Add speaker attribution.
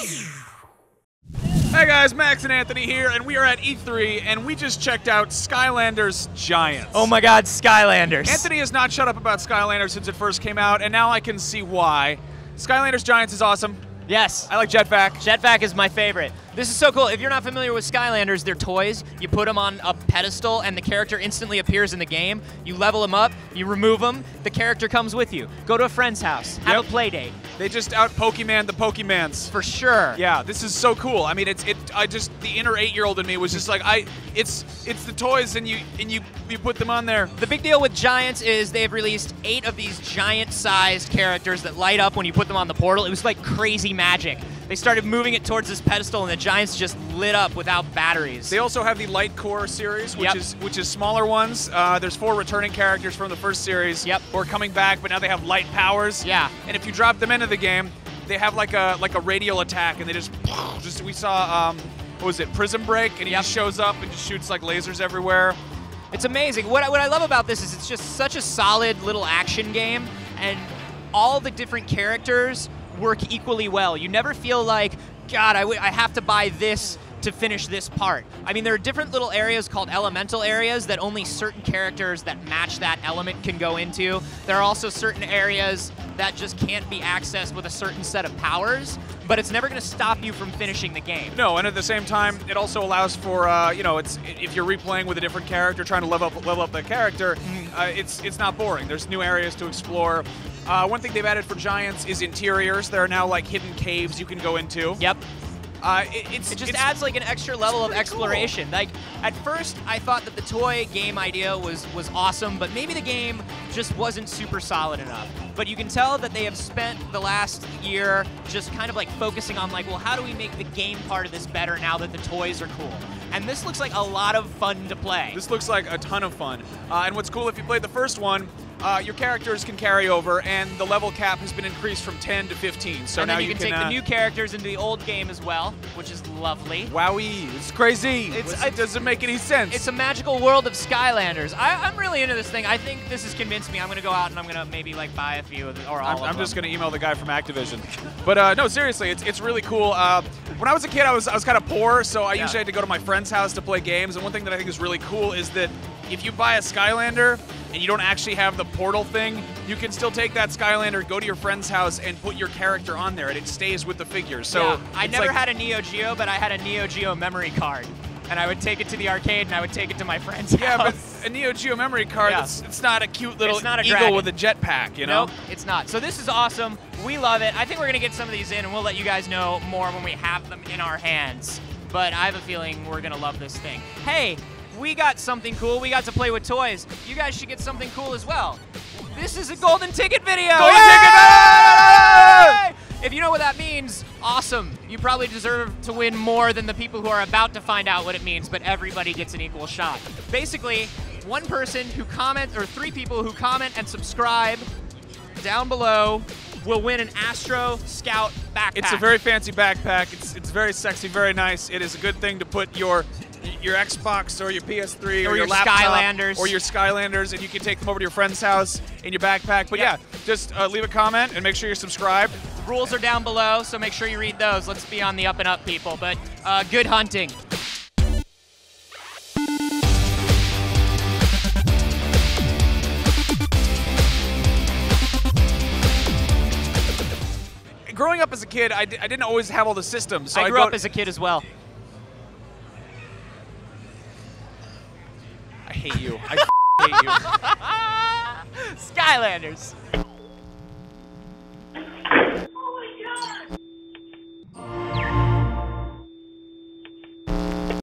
Speaker 1: Hey guys, Max and Anthony here, and we are at E3, and we just checked out Skylanders Giants.
Speaker 2: Oh my god, Skylanders.
Speaker 1: Anthony has not shut up about Skylanders since it first came out, and now I can see why. Skylanders Giants is awesome.
Speaker 2: Yes.
Speaker 1: I like Jetpack.
Speaker 2: Jetpack is my favorite. This is so cool. If you're not familiar with Skylanders, they're toys. You put them on a pedestal, and the character instantly appears in the game. You level them up, you remove them, the character comes with you. Go to a friend's house, have a play date.
Speaker 1: They just out-Pokemon the Pokemans.
Speaker 2: For sure.
Speaker 1: Yeah, this is so cool. I mean, the inner 8-year-old in me was just like, it's the toys, and you put them on there.
Speaker 2: The big deal with Giants is they've released 8 of these giant-sized characters that light up when you put them on the portal. It was like crazy magic. They started moving it towards this pedestal, and the Giants just lit up without batteries.
Speaker 1: They also have the Light Core series, which is smaller ones. There's 4 returning characters from the first series who are coming back, but now they have light powers.
Speaker 2: Yeah.
Speaker 1: And if you drop them into the game, they have like a radial attack, and they just we saw what was it, Prism Break, and he just shows up and just shoots like lasers everywhere.
Speaker 2: It's amazing. What I love about this is it's just such a solid little action game, and all the different characters work equally well. You never feel like, God, I have to buy this to finish this part. I mean, there are different little areas called elemental areas that only certain characters that match that element can go into. There are also certain areas that just can't be accessed with a certain set of powers, but it's never going to stop you from finishing the game.
Speaker 1: No, and at the same time, it also allows for, if you're replaying with a different character, trying to level up the character, it's not boring. There's new areas to explore. One thing they've added for Giants is interiors. There are now like hidden caves you can go into.
Speaker 2: Yep.
Speaker 1: It
Speaker 2: just adds like an extra level of exploration. Cool. Like at first, I thought that the toy game idea was awesome, but maybe the game just wasn't super solid enough. But you can tell that they have spent the last year just kind of like focusing on like, well, how do we make the game part of this better now that the toys are cool? And this looks like a lot of fun to play.
Speaker 1: This looks like a ton of fun. And what's cool, if you played the first one, your characters can carry over, and the level cap has been increased from 10 to 15. So
Speaker 2: and
Speaker 1: now
Speaker 2: then you can take the new characters into the old game as well, which is lovely.
Speaker 1: Wowie, it's crazy. It doesn't make any sense.
Speaker 2: It's a magical world of Skylanders. I'm really into this thing. I think this has convinced me. I'm going to go out and I'm going to maybe like buy a few of or all of them.
Speaker 1: I'm just going to email the guy from Activision. But no, seriously, it's really cool. When I was a kid, I was kind of poor, so I usually had to go to my friend's house to play games. And one thing that I think is really cool is that if you buy a Skylander and you don't actually have the portal thing, you can still take that Skylander, go to your friend's house, and put your character on there, and it stays with the figures. So
Speaker 2: yeah, I never had a Neo Geo, but I had a Neo Geo memory card. And I would take it to the arcade, and I would take it to my friend's house.
Speaker 1: Yeah, but a Neo Geo memory card, it's not a cute little eagle
Speaker 2: dragon
Speaker 1: with a jetpack, you know?
Speaker 2: Nope, it's not. So this is awesome. We love it. I think we're going to get some of these in, and we'll let you guys know more when we have them in our hands. But I have a feeling we're going to love this thing. Hey, we got something cool. We got to play with toys. You guys should get something cool as well. This is a golden ticket video.
Speaker 1: Golden ticket video!
Speaker 2: If you know what that means, awesome. You probably deserve to win more than the people who are about to find out what it means, but everybody gets an equal shot. Basically, one person who comments, or 3 people who comment and subscribe down below will win an Astro Scout backpack.
Speaker 1: It's a very fancy backpack. It's very sexy, very nice. It is a good thing to put your Xbox or your PS3 or your laptop
Speaker 2: Skylanders.
Speaker 1: or your Skylanders, and you can take them over to your friend's house in your backpack. But yeah, just leave a comment and make sure you're subscribed.
Speaker 2: The rules are down below, so make sure you read those. Let's be on the up and up, people. But good hunting.
Speaker 1: Growing up as a kid, I didn't always have all the systems. So
Speaker 2: I grew up as a kid as well.
Speaker 1: I hate you. I hate you.
Speaker 2: Skylanders.